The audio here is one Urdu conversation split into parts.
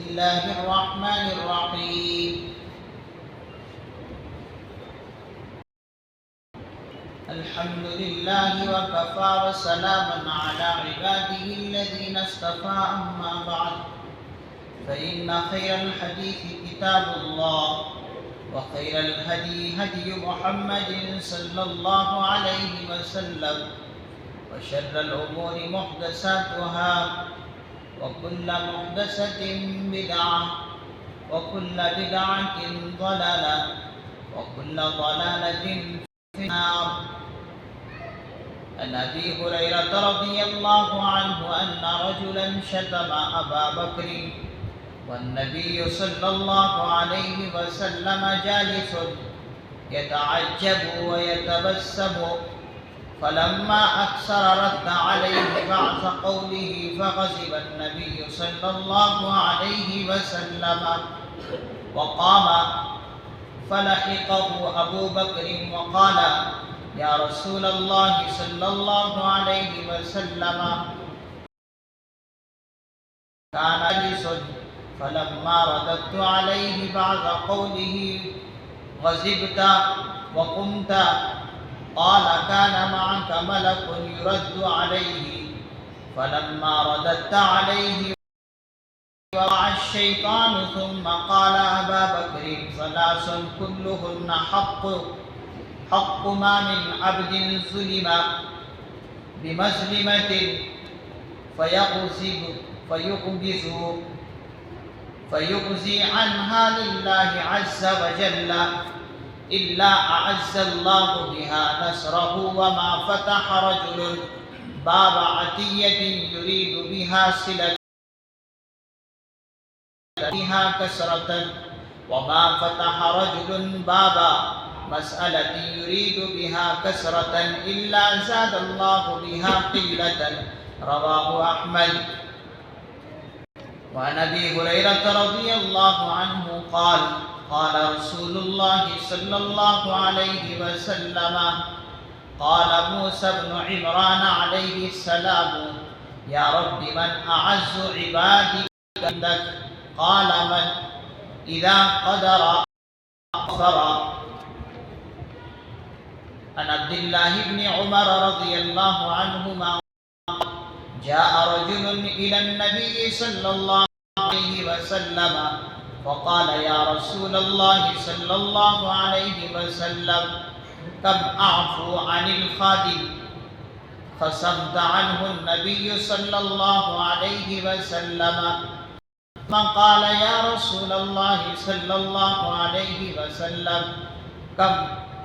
الله الرحمن الرحيم الحمد لله وكفى وسلام على عباده الذين اصطفى أما بعد فإن خير الحديث كتاب الله وخير الهدي هدي محمد صلى الله عليه وسلم وشر الأمور محدثاتها وكل محدثة بدعة وكل بدعة ضلالة وكل ضلالة في النار. عن أبي هريرة رضي الله عنه أن رجلا شتم أبا بكر والنبي صلى الله عليه وسلم جالس يتعجب ويتبسم فلما أكثر رد عليه بعض قوله فغضب النبي صلى الله عليه وسلم وقام فلحقه أبو بكر وقال يا رسول الله صلى الله عليه وسلم كان جالس فلما رددت عليه بعد قوله غضبت وقمت قال كان معك ملك يرد عليه فلما رددت عليه وقع الشيطان ثم قال أبا بكر ثلاث كلهن حق ما من عبد ظلم بمظلمة فيقضي عنها لله عز وجل إلا أعز الله بها نصره وما فتح رجل باب عطية يريد بها صلة بها كسرة وما فتح رجل باب مسألة يريد بها كسرة إلا زاد الله بها قلة. رواه أحمد. وعن أبي هريرة رضي الله عنه قال قال رسول الله صلى الله عليه وسلم قال موسى بن عمران عليه السلام يا رب من أعز عبادك عندك قال من إذا قدر أغفر. عن عبد الله بن عمر رضي الله عنهما جاء رجل إلى النبي صلى الله عليه وسلم فقال يا رسول الله صلى الله عليه وسلم كم أعفو عن الخادم فصمت عنه النبي صلى الله عليه وسلم من قال يا رسول الله صلى الله عليه وسلم كم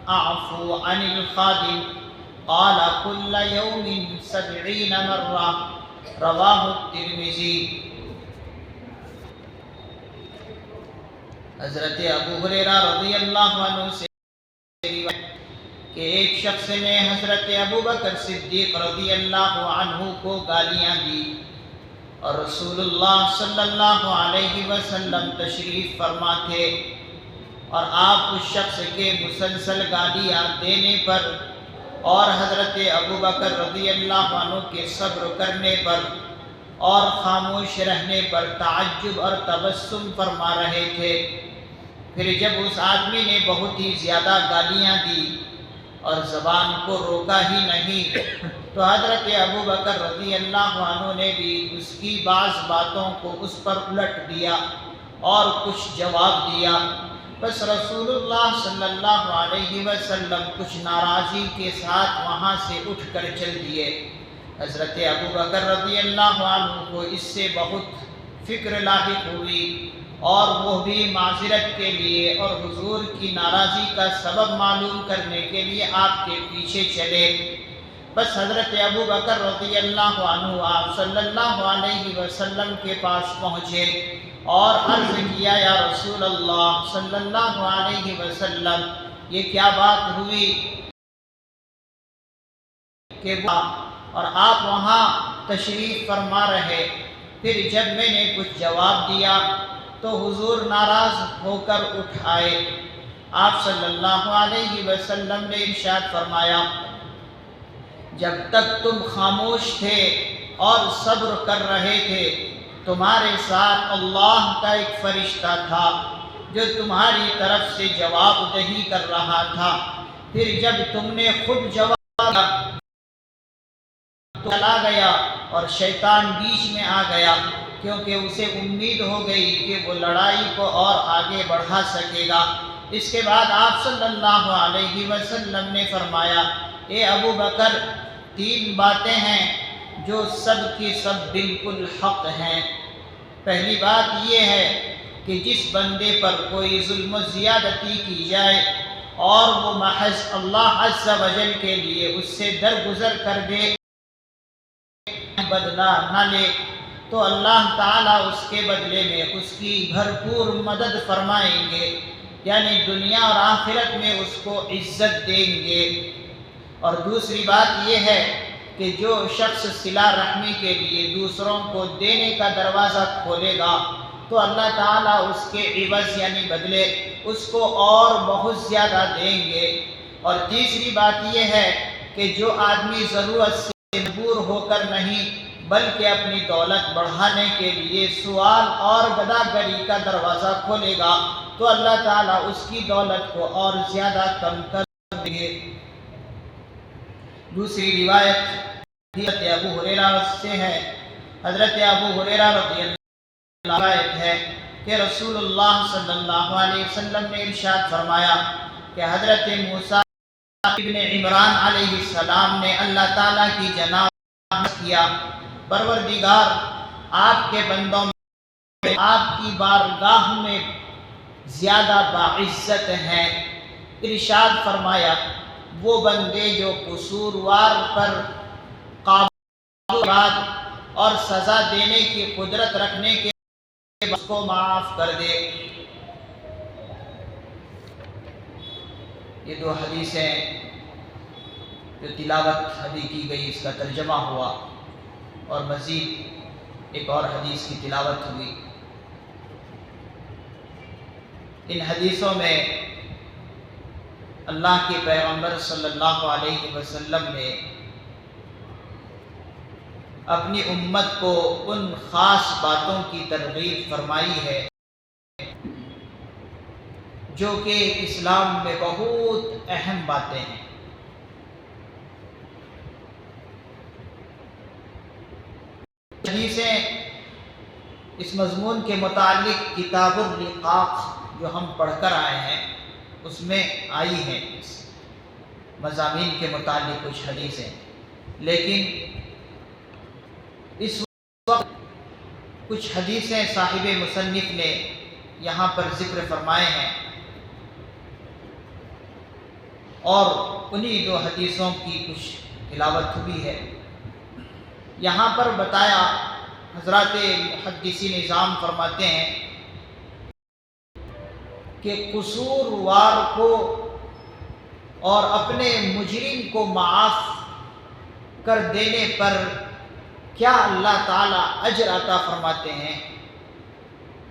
أعفو عن الخادم قال كل يوم 70 مرة. رواه الترمذي. حضرت ابو ہریرہ رضی اللہ عنہ سے روایت کہ ایک شخص نے حضرت ابو بکر صدیق رضی اللہ عنہ کو گالیاں دی اور رسول اللہ صلی اللہ علیہ وسلم تشریف فرما تھے اور آپ اس شخص کے مسلسل گالیاں دینے پر اور حضرت ابو بکر رضی اللہ عنہ کے صبر کرنے پر اور خاموش رہنے پر تعجب اور تبسم فرما رہے تھے. پھر جب اس آدمی نے بہت ہی زیادہ گالیاں دی اور زبان کو روکا ہی نہیں تو حضرت ابو بکر رضی اللہ عنہ نے بھی اس کی بعض باتوں کو اس پر الٹ دیا اور کچھ جواب دیا. بس رسول اللہ صلی اللہ علیہ وسلم کچھ ناراضی کے ساتھ وہاں سے اٹھ کر چل دیے. حضرت ابو بکر رضی اللہ عنہ کو اس سے بہت فکر لاحق ہوئی اور وہ بھی معذرت کے لیے اور حضور کی ناراضی کا سبب معلوم کرنے کے لیے آپ کے پیچھے چلے. بس حضرت ابو بکر رضی اللہ عنہ آپ صلی اللہ علیہ وسلم کے پاس پہنچے اور عرض کیا یا رسول اللہ صلی اللہ علیہ وسلم یہ کیا بات ہوئی کہ اور آپ وہاں تشریف فرما رہے. پھر جب میں نے کچھ جواب دیا تو حضور ناراض ہو کر اٹھ آئے. آپ صلی اللہ علیہ وسلم نے ارشاد فرمایا جب تک تم خاموش تھے اور صبر کر رہے تھے تمہارے ساتھ اللہ کا ایک فرشتہ تھا جو تمہاری طرف سے جواب دہی کر رہا تھا، پھر جب تم نے خود جواب دیا تو چلا گیا اور شیطان بیچ میں آ گیا، کیونکہ اسے امید ہو گئی کہ وہ لڑائی کو اور آگے بڑھا سکے گا۔ اس کے بعد آپ صلی اللہ علیہ وسلم نے فرمایا، اے ابو بکر، 3 باتیں ہیں جو سب کی سب بالکل حق ہیں۔ پہلی بات یہ ہے کہ جس بندے پر کوئی ظلم و زیادتی کی جائے اور وہ محض اللہ عز و جل کے لیے اس سے درگزر کر دے، بدلہ نہ لے، تو اللہ تعالیٰ اس کے بدلے میں اس کی بھرپور مدد فرمائیں گے، یعنی دنیا اور آخرت میں اس کو عزت دیں گے۔ اور دوسری بات یہ ہے کہ جو شخص صلہ رحمی کے لیے دوسروں کو دینے کا دروازہ کھولے گا تو اللہ تعالیٰ اس کے عوض یعنی بدلے اس کو اور بہت زیادہ دیں گے۔ اور تیسری بات یہ ہے کہ جو آدمی ضرورت سے مجبور ہو کر نہیں بلکہ اپنی دولت بڑھانے کے لیے سوال اور گداگری کا دروازہ کھولے گا تو اللہ تعالیٰ اس کی دولت کو اور زیادہ کم کر دیں گے۔ دوسری روایت حضرت ابو ہریرہ سے ہے، حضرت ابو ہریرہ رضی اللہ عنہ ہے کہ رسول اللہ صلی اللہ علیہ وسلم نے ارشاد فرمایا کہ حضرت موسیٰ ابن عمران علیہ السلام نے اللہ تعالیٰ کی جناب کیا، پروردگار آپ کے بندوں میں آپ کی بارگاہ میں زیادہ باعزت ہیں۔ ارشاد فرمایا، وہ بندے جو قصوروار پر قابو اور سزا دینے کی قدرت رکھنے کے بعد اس کو معاف کر دے۔ یہ 2 حدیثیں جو تلاوت ابھی کی گئی اس کا ترجمہ ہوا اور مزید ایک اور حدیث کی تلاوت ہوئی۔ ان حدیثوں میں اللہ کے پیغمبر صلی اللہ علیہ وسلم نے اپنی امت کو ان خاص باتوں کی ترغیب فرمائی ہے جو کہ اسلام میں بہت اہم باتیں ہیں۔ حدیثیں اس مضمون کے متعلق کتاب الرقاق جو ہم پڑھ کر آئے ہیں اس میں آئی ہیں، اس مضامین کے متعلق کچھ حدیثیں، لیکن اس وقت کچھ حدیثیں صاحب مصنف نے یہاں پر ذکر فرمائے ہیں اور انہی 2 حدیثوں کی کچھ تلاوت ہوئی ہے۔ یہاں پر بتایا، حضرات محدثین نظام فرماتے ہیں کہ قصوروار کو اور اپنے مجرم کو معاف کر دینے پر کیا اللہ تعالیٰ اجر عطا فرماتے ہیں،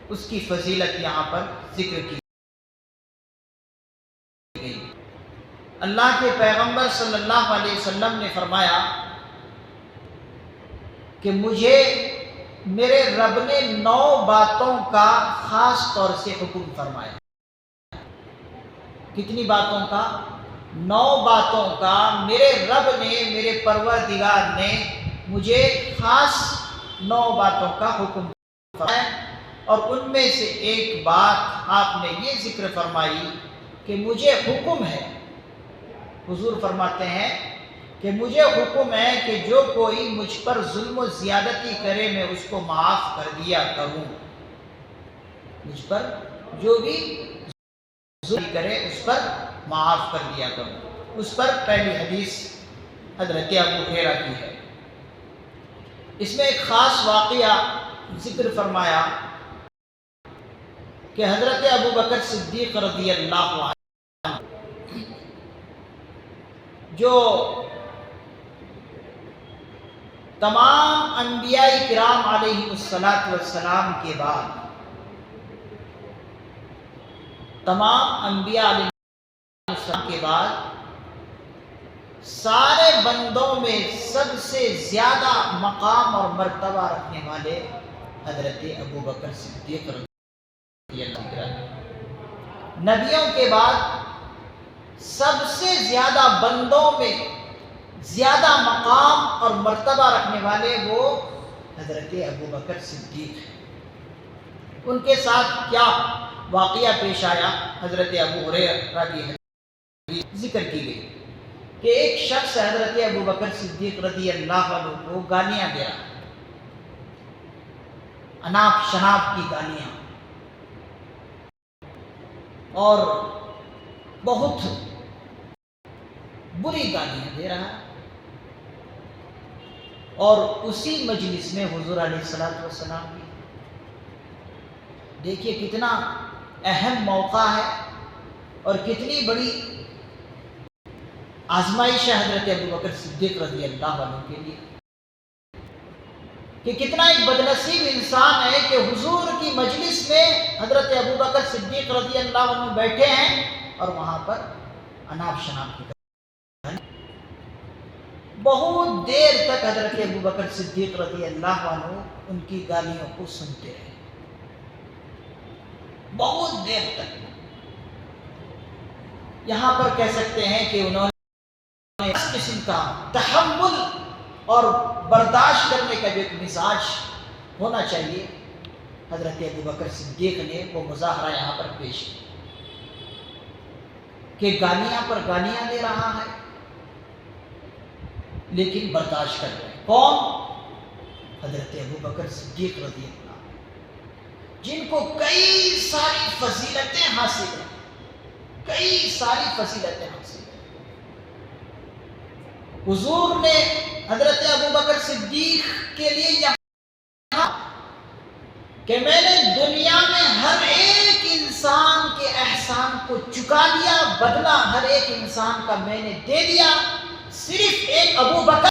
اس کی فضیلت یہاں پر ذکر کی گئی۔ اللہ کے پیغمبر صلی اللہ علیہ وسلم نے فرمایا کہ مجھے میرے رب نے 9 باتوں کا خاص طور سے حکم فرمایا۔ کتنی باتوں کا؟ 9 باتوں کا میرے رب نے، میرے پروردگار نے مجھے خاص 9 باتوں کا حکم فرمایا، اور ان میں سے ایک بات آپ نے یہ ذکر فرمائی کہ مجھے حکم ہے، حضور فرماتے ہیں کہ مجھے حکم ہے کہ جو کوئی مجھ پر ظلم و زیادتی کرے میں اس کو معاف کر دیا کروں، مجھ پر جو بھی ظلم کرے اس پر معاف کر دیا کروں۔ اس پر پہلی حدیث حضرت ابو ہریرہ کی ہے۔ اس میں ایک خاص واقعہ ذکر فرمایا کہ حضرت ابو بکر صدیق رضی اللہ عنہ جو تمام انبیاء کرام علیہ السلام کے بعد، تمام انبیاء علیہ السلام کے بعد سارے بندوں میں سب سے زیادہ مقام اور مرتبہ رکھنے والے حضرت ابو بکر صدیق رضی اللہ عنہ۔ نبیوں کے بعد سب سے زیادہ بندوں میں زیادہ مقام اور مرتبہ رکھنے والے وہ حضرت ابو بکر صدیق ہیں۔ ان کے ساتھ کیا واقعہ پیش آیا، حضرت ابو ہریرہ کی حدیث ذکر کی گئی کہ ایک شخص حضرت ابو بکر صدیق رضی اللہ عنہ کو گالیاں دے رہا، اناپ شناپ کی گالیاں، اور بہت بری گالیاں دے رہا، اور اسی مجلس میں حضور علیہ الصلوۃ والسلام بھی۔ دیکھیے کتنا اہم موقع ہے اور کتنی بڑی آزمائش ہے حضرت ابو بکر صدیق رضی اللہ عنہ کے لیے، کہ کتنا ایک بدنصیب انسان ہے کہ حضور کی مجلس میں حضرت ابو بکر صدیق رضی اللہ عنہ بیٹھے ہیں اور وہاں پر اناپ شناپ کی بہت دیر تک حضرت ابو بکر صدیق رضی اللہ عنہ ان کی گالیوں کو سنتے رہے، بہت دیر تک۔ یہاں پر کہہ سکتے ہیں کہ انہوں نے اس قسم کا تحمل اور برداشت کرنے کا جو ایک مزاج ہونا چاہیے، حضرت ابو بکر صدیق نے وہ مظاہرہ یہاں پر پیش کیا کہ گالیاں پر گالیاں دے رہا ہے لیکن برداشت کر رہے ہیں۔ کون؟ حضرت ابو بکر صدیق رضی اللہ عنہ، جن کو کئی ساری فضیلتیں حاصل ہیں، کئی ساری فضیلتیں حاصل ہیں۔ حضور نے حضرت ابو بکر صدیق کے لیے یہاں کہ میں نے دنیا میں ہر ایک انسان کے احسان کو چکا دیا، بدلہ ہر ایک انسان کا میں نے دے دیا، صرف ایک ابو بکر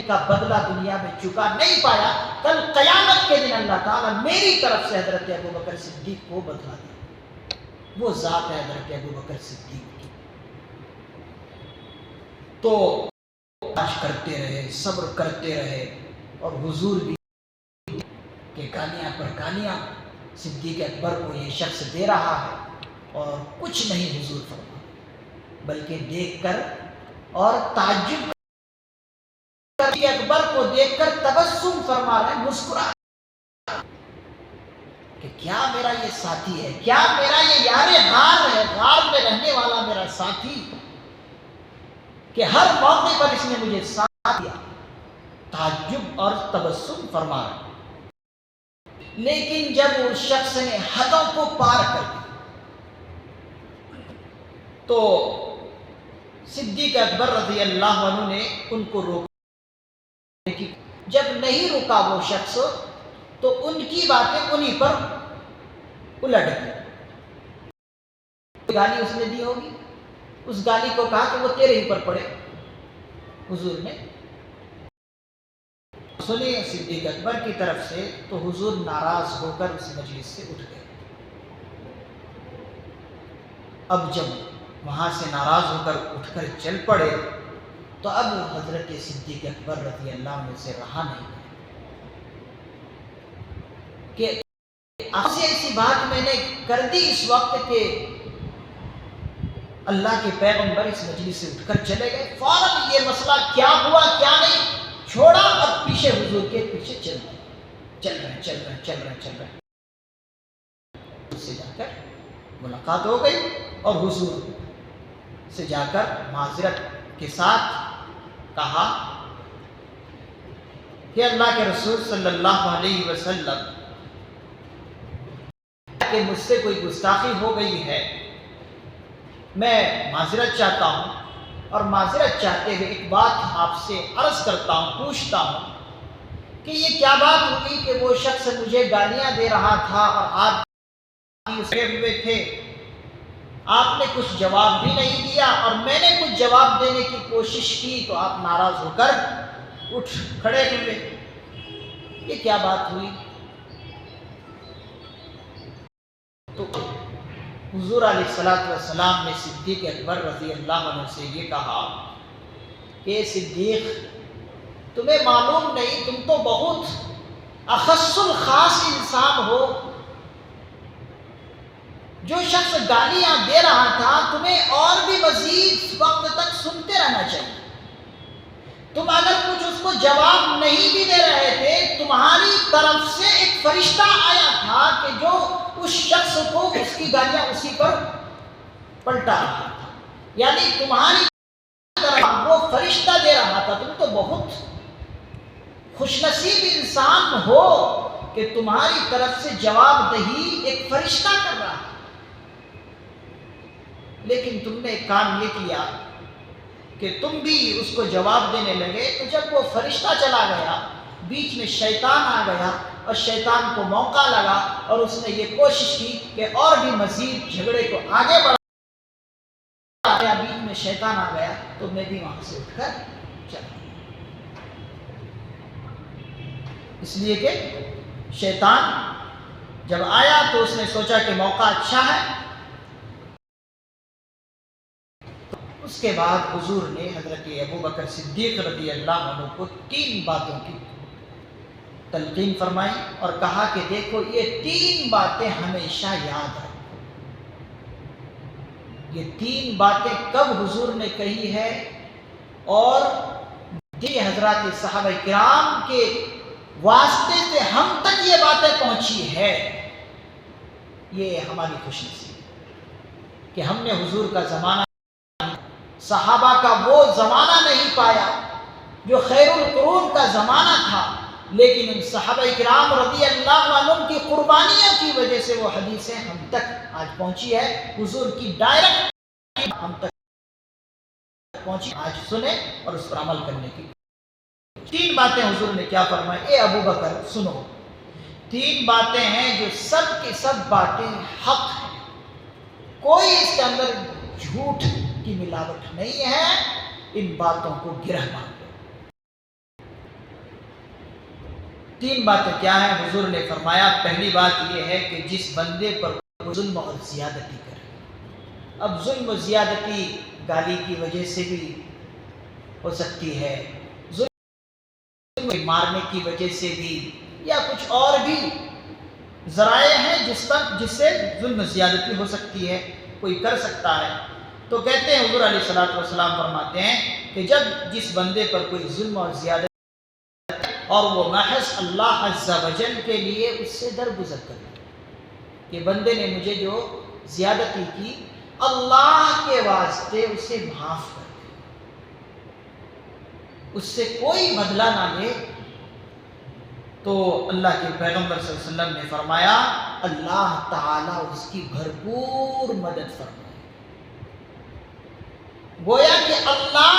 کا بدلہ دنیا میں چکا نہیں پایا، کل قیامت کے دن اللہ تعالیٰ میری طرف سے حضرت ابو بکر صدیق کو بدلا دیا۔ وہ ذات ہے حضرت ابو بکر صدیق کی۔ تو کرتے رہے، صبر کرتے رہے، اور حضور بھی کہ گالیاں پر گالیاں صدیق اکبر کو یہ شخص دے رہا ہے، اور کچھ نہیں حضور فرما، بلکہ دیکھ کر اور تعجب صدیق اکبر کو دیکھ کر تبسم فرما رہے ہیں، مسکرا کہ کیا میرا یہ ساتھی ہے، کیا میرا یہ یار غار ہے، غار میں رہنے والا میرا ساتھی، کہ ہر موقع پر اس نے مجھے ساتھ دیا۔ تعجب اور تبسم فرما رہے ہیں۔ لیکن جب اس شخص نے حدوں کو پار کر دیا تو صدیق اکبر رضی اللہ عنہ نے ان کو روکنے کی، جب نہیں رکا وہ شخص تو ان کی باتیں انہی پر الٹ گئی۔ گالی اس نے دی ہوگی، اس گالی کو کہا کہ وہ تیرے ہی پر پڑے۔ حضور نے سنی صدیق اکبر کی طرف سے تو حضور ناراض ہو کر اس مجلس سے اٹھ گئے۔ اب جب وہاں سے ناراض ہو کر اٹھ کر چل پڑے تو اب حضرت صدیق اکبر رضی اللہ عنہ سے رہا نہیں کہ ایسی بات میں نے کر دی اس وقت کہ اللہ کے پیغمبر اس مجلس سے اٹھ کر چلے گئے، فوراً یہ مسئلہ کیا ہوا کیا نہیں چھوڑا، اب پیچھے حضور کے پیچھے چل رہے اس سے جا کر ملاقات ہو گئی، اور حضور سے جا کر معذرت کے ساتھ کہا کہ اللہ کے رسول صلی اللہ علیہ وسلم کہ مجھ سے کوئی گستاخی ہو گئی ہے، میں معذرت چاہتا ہوں، اور معذرت چاہتے ہوئے ایک بات آپ سے عرض کرتا ہوں، پوچھتا ہوں کہ یہ کیا بات ہوئی کہ وہ شخص مجھے گالیاں دے رہا تھا اور آپ اسے ہوئے تھے، آپ نے کچھ جواب بھی نہیں دیا، اور میں نے کچھ جواب دینے کی کوشش کی تو آپ ناراض ہو کر اٹھ کھڑے ہوئے، یہ کیا بات ہوئی؟ تو حضور علیہ الصلوۃ والسلام نے صدیق اکبر رضی اللہ عنہ سے یہ کہا کہ صدیق تمہیں معلوم نہیں، تم تو بہت اخص الخاص انسان ہو. جو شخص گالیاں دے رہا تھا تمہیں اور بھی مزید وقت تک سنتے رہنا چاہیے. تم اگر کچھ اس کو جواب نہیں بھی دے رہے تھے، تمہاری طرف سے ایک فرشتہ آیا تھا کہ جو اس شخص کو اس کی گالیاں اسی پر پلٹا رہا تھا. یعنی تمہاری طرف وہ فرشتہ دے رہا تھا. تم تو بہت خوش نصیب انسان ہو کہ تمہاری طرف سے جواب دہی ایک فرشتہ کر رہا ہے. لیکن تم نے ایک کام یہ کیا کہ تم بھی اس کو جواب دینے لگے. تو جب وہ فرشتہ چلا گیا، بیچ میں شیطان آ گیا اور شیطان کو موقع لگا اور اس نے یہ کوشش کی کہ اور بھی مزید جھگڑے کو آگے بڑھا. بیچ میں شیطان آ گیا تو میں بھی وہاں سے اٹھ کر چلا. اس لیے کہ شیطان جب آیا تو اس نے سوچا کہ موقع اچھا ہے. اس کے بعد حضور نے حضرت ابوبکر صدیق رضی اللہ عنہ کو 3 باتوں کی تلقین فرمائی اور کہا کہ دیکھو یہ 3 باتیں ہمیشہ یاد رکھو. یہ 3 باتیں کب حضور نے کہی ہے اور یہ حضرات صحابہ کرام کے واسطے سے ہم تک یہ باتیں پہنچی ہے، یہ ہماری خوش نصیبی کہ ہم نے حضور کا زمانہ، صحابہ کا وہ زمانہ نہیں پایا جو خیر القرون کا زمانہ تھا، لیکن ان صحابہ کرام رضی اللہ عنہم کی قربانیوں کی وجہ سے وہ حدیثیں ہم تک آج پہنچی ہے. حضور کی ڈائریکٹ ہم تک پہنچی. آج سنیں اور اس پر عمل کرنے کی. 3 باتیں حضور نے کیا فرمائی. اے ابو بکر سنو، 3 باتیں ہیں جو سب کی سب باتیں حق ہیں، کوئی اس کے اندر جھوٹ کی ملاوٹ نہیں ہے. ان باتوں کو گرہ مان لو. 3 باتیں کیا ہیں؟ حضور نے فرمایا پہلی بات یہ ہے کہ جس بندے پر ظلم اور زیادتی کرے. اب ظلم و زیادتی گالی کی وجہ سے بھی ہو سکتی ہے، ظلم مارنے کی وجہ سے بھی، یا کچھ اور بھی ذرائع ہیں جس سے ظلم و زیادتی ہو سکتی ہے، کوئی کر سکتا ہے. تو کہتے ہیں حضور علیہ الصلوۃ والسلام فرماتے ہیں کہ جب جس بندے پر کوئی ظلم اور زیادتی اور وہ محض اللہ عز و جل کے لیے اس سے درگزر کرے کہ بندے نے مجھے جو زیادتی کی اللہ کے واسطے اسے معاف کر دے، اس سے کوئی بدلہ نہ لے، تو اللہ کے پیغمبر صلی اللہ علیہ وسلم نے فرمایا اللہ تعالیٰ اس کی بھرپور مدد فرمائے. گویا کہ اللہ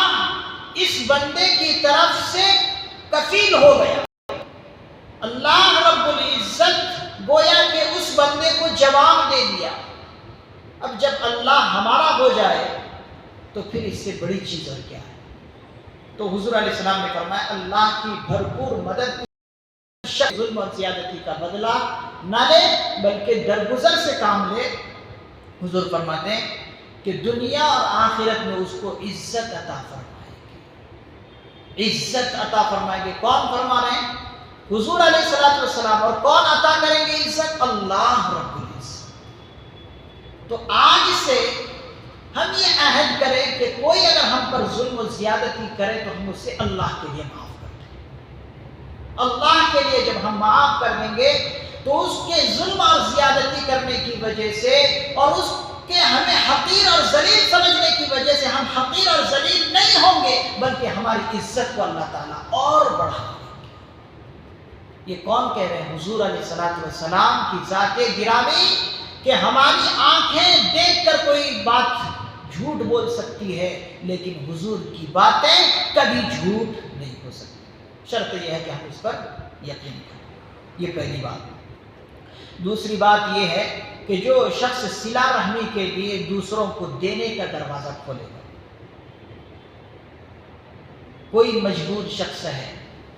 اس بندے کی طرف سے کفیل ہو گیا. اللہ رب العزت گویا کہ اس بندے کو جواب دے دیا. اب جب اللہ ہمارا ہو جائے تو پھر اس سے بڑی چیز اور کیا ہے. تو حضور علیہ السلام نے فرمایا اللہ کی بھرپور مدد، ظلم اور زیادتی کا بدلہ نہ لے بلکہ درگزر سے کام لے. حضور فرماتے ہیں کہ دنیا اور آخرت میں اس کو عزت عطا فرمائے گی. عزت عطا فرمائے گی. کون فرما رہے ہیں؟ حضور علیہ الصلوۃ والسلام. اور کون عطا کریں گے عزت؟ اللہ رب العزت. تو آج سے ہم یہ عہد کریں کہ کوئی اگر ہم پر ظلم و زیادتی کرے تو ہم اسے اللہ کے لیے معاف کر دیں. اللہ کے لیے جب ہم معاف کر دیں گے تو اس کے ظلم اور زیادتی کرنے کی وجہ سے اور اس کہ ہمیں حقیر اور ذلیل سمجھنے کی وجہ سے ہم حقیر اور ذلیل نہیں ہوں گے بلکہ ہماری عزت کو اللہ تعالیٰ اور بڑھا دے گا. یہ کون کہہ رہے ہیں؟ حضور علیہ الصلوۃ والسلام کی ذات گرامی کہ ہماری آنکھیں دیکھ کر کوئی بات جھوٹ بول سکتی ہے لیکن حضور کی باتیں کبھی جھوٹ نہیں ہو سکتی. شرط یہ ہے کہ ہم اس پر یقین کریں. یہ پہلی بات. دوسری بات یہ ہے کہ جو شخص صلہ رحمی کے لیے دوسروں کو دینے کا دروازہ کھولے گا، کوئی مجبور شخص ہے،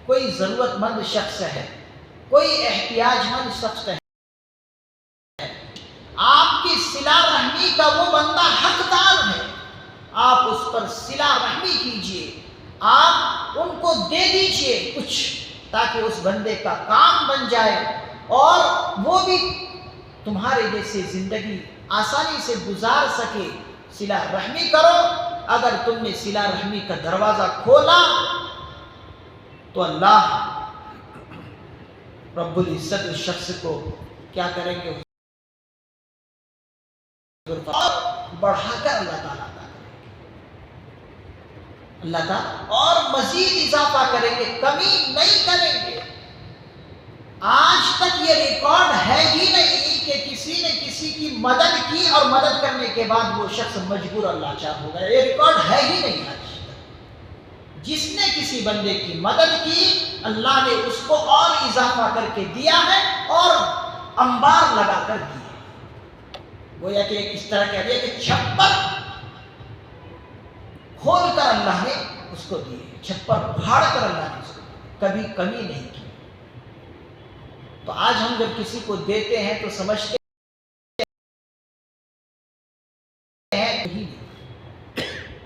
کوئی ضرورت مند شخص ہے، کوئی احتیاج مند شخص ہے، آپ کی صلہ رحمی کا وہ بندہ حقدار ہے، آپ اس پر صلہ رحمی کیجئے، آپ ان کو دے دیجئے کچھ. تاکہ اس بندے کا کام بن جائے اور وہ بھی تمہارے جیسے زندگی آسانی سے گزار سکے. صلہ رحمی کرو. اگر تم نے صلہ رحمی کا دروازہ کھولا تو اللہ رب العزت اس شخص کو کیا کریں گے؟ اور بڑھا کر اللہ تعالیٰ اور مزید اضافہ کریں گے، کمی نہیں کریں گے. آج تک یہ ریکارڈ ہے ہی نہیں کہ کسی نے کسی کی مدد کی اور مدد کرنے کے بعد وہ شخص مجبور اور لاچار ہو گیا. یہ ریکارڈ ہے ہی نہیں آج تک. جس نے کسی بندے کی مدد کی اللہ نے اس کو اور اضافہ کر کے دیا ہے اور انبار لگا کر دیا. گویا کہ اس طرح کہہ دیا کہ چھپر کھول کر اللہ نے اس کو دیے، چھپر پھاڑ کر اللہ نے اس کو کبھی کمی نہیں کی. تو آج ہم جب کسی کو دیتے ہیں تو سمجھتے ہیں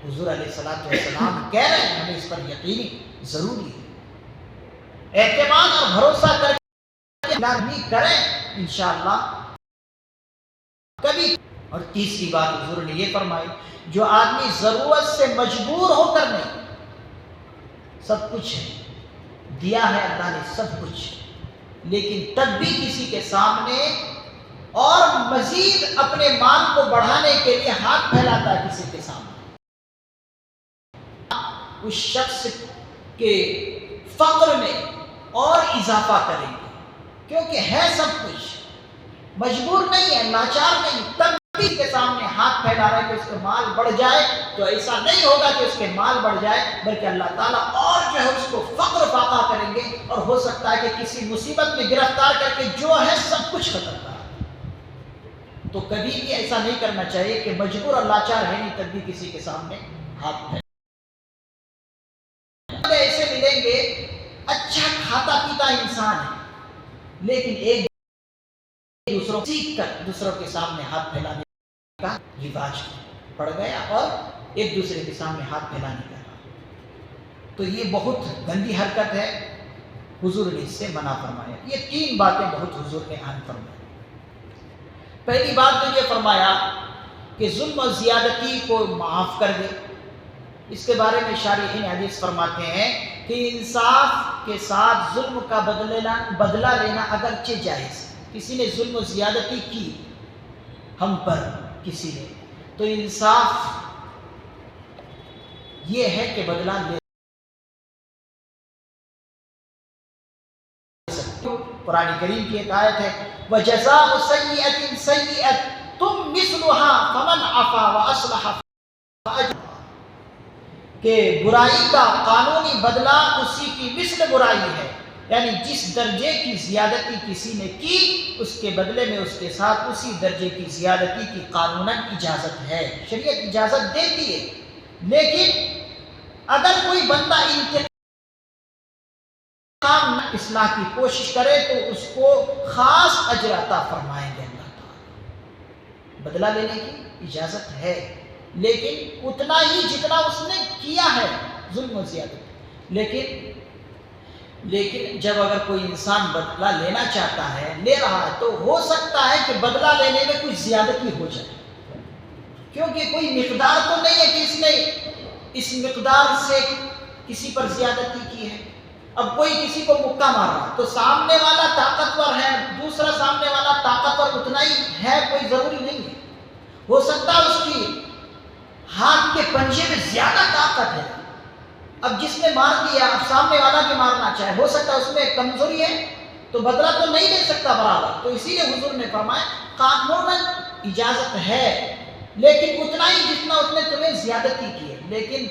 حضور علیہ الصلوۃ والسلام کہہ رہے ہیں، ہمیں اس پر یقینی ضروری ہے. اعتماد اور بھروسہ کر کے بھی کریں انشاءاللہ کبھی. اور تیسری بات حضور نے یہ فرمائی، جو آدمی ضرورت سے مجبور ہو کر نہیں، سب کچھ ہے دیا ہے اللہ نے سب کچھ، لیکن تب بھی کسی کے سامنے اور مزید اپنے مال کو بڑھانے کے لیے ہاتھ پھیلاتا ہے کسی کے سامنے، اس شخص کے فقر میں اور اضافہ کریں گے. کیونکہ ہے سب کچھ، مجبور نہیں ہے، لاچار نہیں، تب بھی کے سامنے ہاتھ پھیلا رہا ہے کہ اس کا مال بڑھ جائے. تو ایسا نہیں ہوگا کہ اس کے مال بڑھ جائے، بلکہ اللہ تعالیٰ اور جو ہے اس کو فقر فاقہ کریں گے، اور ہو سکتا ہے کہ کسی مصیبت میں گرفتار کر کے جو ہے سب کچھ ختم کرا. تو کبھی بھی ایسا نہیں کرنا چاہیے کہ مجبور اور لاچار ہے نہیں تب بھی کسی کے سامنے ہاتھ پھیلا. ایسے ملیں گے اچھا کھاتا پیتا انسان ہے، لیکن ایک دوسروں سیکھ کر دوسروں کے سامنے ہاتھ پھیلانے کا رواج پڑ گیا اور ایک دوسرے کے سامنے ہاتھ پھیلانے کا. تو یہ بہت گندی حرکت ہے، حضور نے اس سے منع فرمایا. یہ تین باتیں بہت حضور نے اہم فرمائی. پہلی بات تو یہ فرمایا کہ ظلم و زیادتی کو معاف کر دے. اس کے بارے میں شارحین حدیث فرماتے ہیں کہ انصاف کے ساتھ ظلم کا بدلہ لینا اگرچہ جائز. کسی نے ظلم و زیادتی کی ہم پر کسی نے، تو انصاف یہ ہے کہ بدلہ لے سکتے. قرآن کریم کی ایک آیت ہے وَجَزَاءُ سَيِّئَةٍ سَيِّئَةٌ مِثْلُهَا فَمَنْ عَفَا وَأَصْلَحَ فَأَجْرُهُ، کہ برائی کا قانونی بدلہ اسی کی مثل برائی ہے. یعنی جس درجے کی زیادتی کسی نے کی اس کے بدلے میں اس کے ساتھ اسی درجے کی زیادتی کی قانوناً اجازت ہے، شریعت اجازت دیتی ہے. لیکن اگر کوئی بندہ انتقام اصلاح کی کوشش کرے تو اس کو خاص اجر عطا فرمائیں گے اللہ تعالیٰ. بدلہ لینے کی اجازت ہے، لیکن اتنا ہی جتنا اس نے کیا ہے ظلم و زیادتی. لیکن جب اگر کوئی انسان بدلہ لینا چاہتا ہے، لے رہا ہے، تو ہو سکتا ہے کہ بدلہ لینے میں کچھ زیادتی ہو جائے، کیونکہ کوئی مقدار تو نہیں ہے کہ اس نے اس مقدار سے کسی پر زیادتی کی ہے. اب کوئی کسی کو مکہ مار رہا تو سامنے والا طاقتور ہے، دوسرا سامنے والا طاقتور اتنا ہی ہے، کوئی ضروری نہیں ہے. ہو سکتا ہے اس کی ہاتھ کے پنجے میں زیادہ طاقت ہے، اب جس نے مار دیا اب سامنے والا بھی مارنا چاہے، ہو سکتا ہے اس میں کمزوری ہے تو بدلہ تو نہیں دے سکتا برابر. تو اسی لیے حضور نے فرمایا قانوناً اجازت ہے، لیکن اتنا ہی جتنا اس نے تمہیں زیادتی کی ہے. لیکن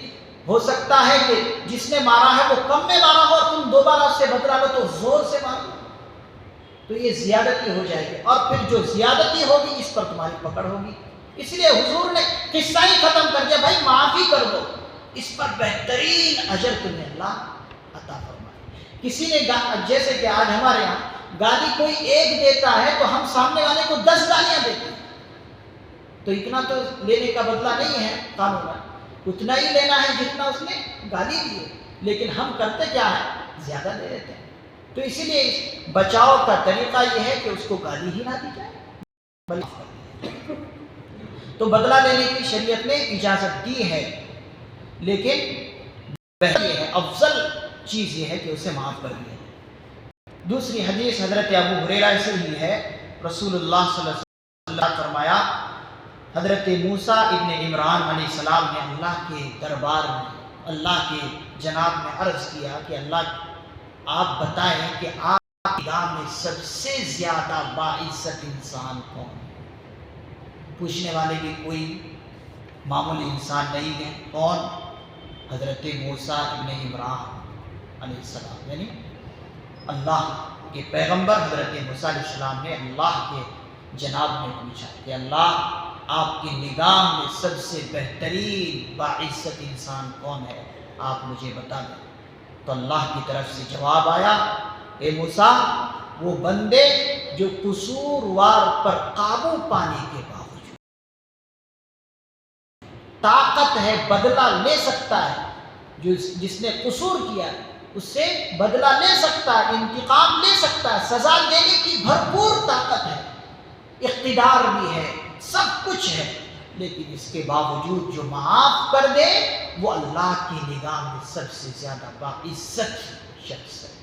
ہو سکتا ہے کہ جس نے مارا ہے وہ کم میں مارا ہو اور تم دوبارہ اس سے بدلہ لو تو زور سے مارو، تو یہ زیادتی ہو جائے گی، اور پھر جو زیادتی ہوگی اس پر تمہاری پکڑ ہوگی. اس لیے حضور نے قصہ ہی ختم کر دیا، بھائی معافی کر دو، اس پر بہترین اجر تمہیں اللہ عطا فرمائے. کسی نے جیسے کہ آج ہمارے یہاں گالی کوئی ایک دیتا ہے تو ہم سامنے والے کو 10 گالیاں دیتے ہیں، تو اتنا تو لینے کا بدلہ نہیں ہے قانون، اتنا ہی لینا ہے جتنا اس نے گالی دی ہے. لیکن ہم کرتے کیا ہے؟ زیادہ دے دیتے ہیں. تو اسی لیے بچاؤ کا طریقہ یہ ہے کہ اس کو گالی ہی نہ دی جائے، بلکہ تو بدلہ لینے کی شریعت نے اجازت دی ہے، لیکن بہتر یہ ہے، افضل چیز یہ ہے کہ اسے معاف کر دیا۔ دوسری حدیث حضرت ابو ہریرہ سے ہی ہے، رسول اللہ صلی اللہ علیہ وسلم نے فرمایا، حضرت موسیٰ ابن عمران علیہ السلام نے اللہ کے دربار میں، اللہ کے جناب میں عرض کیا کہ اللہ آپ بتائیں کہ آپ کی نگاہ میں سب سے زیادہ باعزت انسان کون ہے؟ پوچھنے والے بھی کوئی معمولی انسان نہیں ہے، کون؟ حضرت موسیٰ ابن عمران علیہ السلام، یعنی اللہ کے پیغمبر حضرت موسیٰ علیہ السلام نے اللہ کے جناب میں پوچھا کہ اللہ آپ کی نگاہ میں سب سے بہترین باعزت انسان کون ہے، آپ مجھے بتا دیں۔ تو اللہ کی طرف سے جواب آیا، اے موسیٰ، وہ بندے جو قصوروار پر قابو پانے کے باوجود طاقت ہے، بدلہ لے سکتا ہے، جس نے قصور کیا اس سے بدلہ لے سکتا ہے، انتقام لے سکتا ہے، سزا دینے کی بھرپور طاقت ہے، اقتدار بھی ہے، سب کچھ ہے، لیکن اس کے باوجود جو معاف کر دے وہ اللہ کی نگاہ میں سب سے زیادہ باعزت شخص ہے۔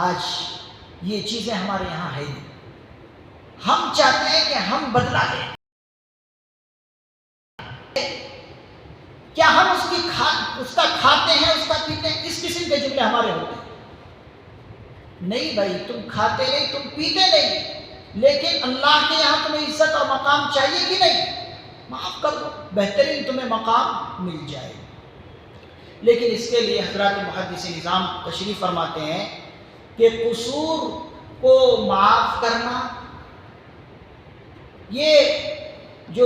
آج یہ چیزیں ہمارے یہاں ہے نہیں، ہم چاہتے ہیں کہ ہم بدلہ لیں، کیا ہم اس کا کھاتے ہیں، اس کا پیتے ہیں، اس قسم کے جملے ہمارے ہوتے ہیں۔ نہیں بھائی، تم کھاتے نہیں، تم پیتے نہیں، لیکن اللہ کے یہاں تمہیں عزت اور مقام چاہیے کہ نہیں؟ معاف کر دو، بہترین تمہیں مقام مل جائے۔ لیکن اس کے لیے حضرات محدث نظام تشریف فرماتے ہیں کہ قصور کو معاف کرنا، یہ جو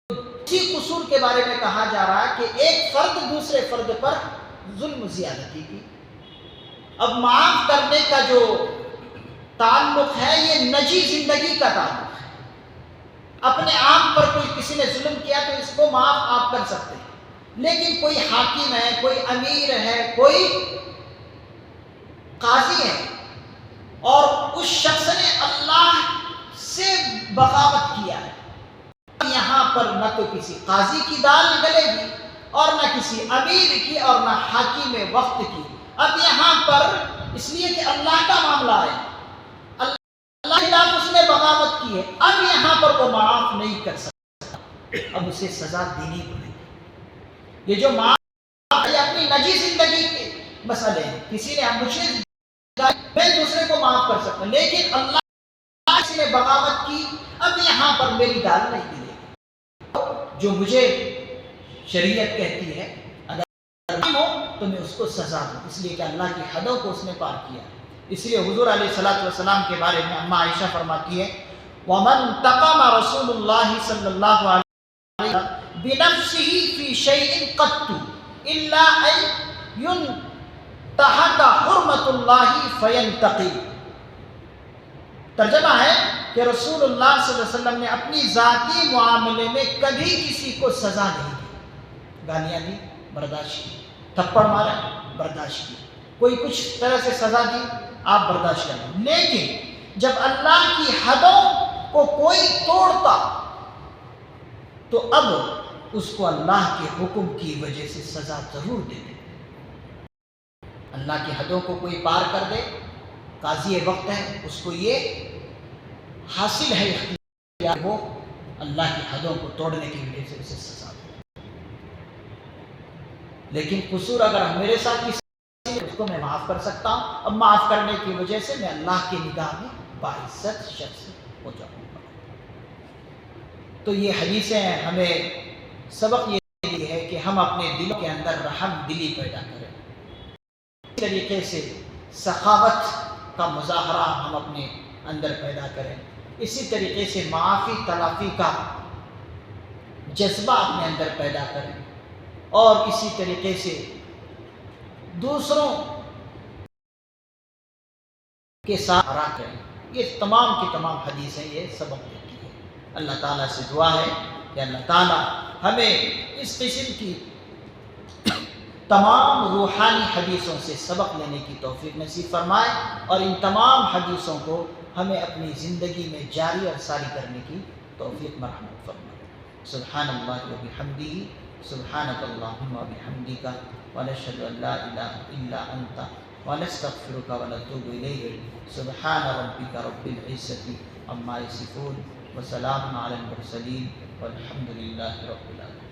اسی قصور کے بارے میں کہا جا رہا ہے کہ ایک فرد دوسرے فرد پر ظلم زیادتی کی، اب معاف کرنے کا جو تعلق ہے یہ نجی زندگی کا تعلق ہے۔ اپنے آپ پر کوئی کسی نے ظلم کیا تو اس کو معاف آپ کر سکتے ہیں، لیکن کوئی حاکم ہے، کوئی امیر ہے، کوئی قاضی ہے، اور اس شخص نے اللہ سے بغاوت کیا ہے، یہاں پر نہ تو کسی قاضی کی دال گلے گی اور نہ کسی امیر کی اور نہ حاکم وقت کی۔ اب یہاں پر اس لیے کہ اللہ کا معاملہ ہے، اللہ کے خلاف اس نے بغاوت کی ہے، اب یہاں پر وہ معاف نہیں کر سکتا، اب اسے سزا دینی پڑے گی۔ یہ جو معاف ہے اپنی نجی زندگی کے مسئلے ہیں، کسی نے مجھے میں دوسرے کو معاف کر سکتا، لیکن اللہ نے بغاوت کی، اب یہاں پر میری دال نہیں گلے گی۔ جو مجھے شریعت کہتی ہے اگر ہو تو میں اس کو سزا دوں، اس لیے کہ اللہ کی حدوں کو اس نے پار کیا۔ اس لیے حضور علیہ الصلوۃ والسلام کے بارے میں اماں عائشہ فرماتی ہے، وَمَنْ تَقَمَ رَسُولُ اللَّهِ صلی اللہ علیہ وسلم بِنَفْسِهِ فِي شَيْءٍ قَطُّ إِلَّا أَن يُنْتَهَكَ حُرْمَةُ اللَّهِ فَيَنْتَقِمُ۔ ترجمہ ہے کہ رسول اللہ صلی اللہ علیہ وسلم نے اپنی ذاتی معاملے میں کبھی کسی کو سزا نہیں دی، گالیاں دی برداشت کی، تھپڑ مارا برداشت کی، کوئی کچھ طرح سے سزا دی آپ برداشت کر لیں، لیکن جب اللہ کی حدوں کو کوئی توڑتا تو اب اس کو اللہ کے حکم کی وجہ سے سزا ضرور دے دے۔ اللہ کی حدوں کو کوئی پار کر دے، قاضی وقت ہے، اس کو یہ حاصل ہے اختیار، وہ اللہ کی حدوں کو توڑنے کی وجہ سے اسے سزا دے۔ لیکن قصور اگر میرے ساتھ کسی اس کو میں معاف کر سکتا ہوں، اب معاف کرنے کی وجہ سے میں اللہ کی نگاہ میں باعزت شخص ہو جاؤں گا۔ تو یہ حدیثیں ہمیں سبق یہ دی ہے کہ ہم اپنے دلوں کے اندر رحم دلی پیدا کریں، اس طریقے سے سخاوت کا مظاہرہ ہم اپنے اندر پیدا کریں، اسی طریقے سے معافی تلافی کا جذبہ اپنے اندر پیدا کریں، اور اسی طریقے سے دوسروں کے ساتھ رہا کریں۔ یہ تمام کی تمام حدیثیں یہ سبق دیتی ہے۔ اللہ تعالیٰ سے دعا ہے کہ اللہ تعالیٰ ہمیں اس قسم کی تمام روحانی حدیثوں سے سبق لینے کی توفیق نصیب فرمائے، اور ان تمام حدیثوں کو ہمیں اپنی زندگی میں جاری اور ساری کرنے کی توفیق مرحمت فرمائے۔ سبحان اللہ و بحمدہ، سبحانک اللہم و بحمدک، ونشہد ان لا الہ الا انت، ونستغفرک ونتوب الیک۔ سبحان ربک رب العزۃ عما یصفون، وسلام علی المرسلین، والحمد للہ رب العالمین۔